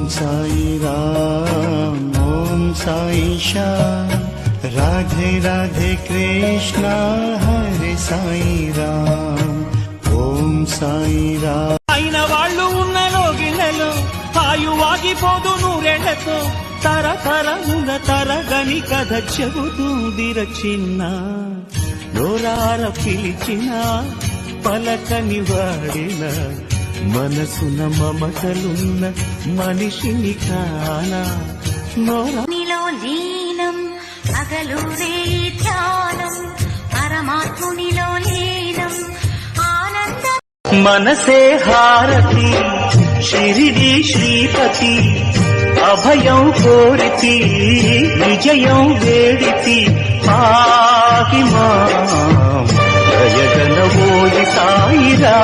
साई राम ओम साई श्याम राधे राधे कृष्णा हरे साई राम ओम साई राम అయిన వాళ్ళు ఉన్న లోగిళ్ళలో ఆయువాగిపోదు నూరేళ్లతో తరతరమున తరగని కథ చెబుతూదిర చిన్న నోరార పిలిచిన పలకని వాడిన మనసున మమతలున్న మనిషిని కానా నీలో లీనం పగలురే ధ్యానం పరమాత్మునిలో లీనం ఆనంద మనసే హారతి షిరిడి శ్రీపతి అభయం కోరితి విజయం వేడితి పాకి మా జయగణ ఓలి సాయిరా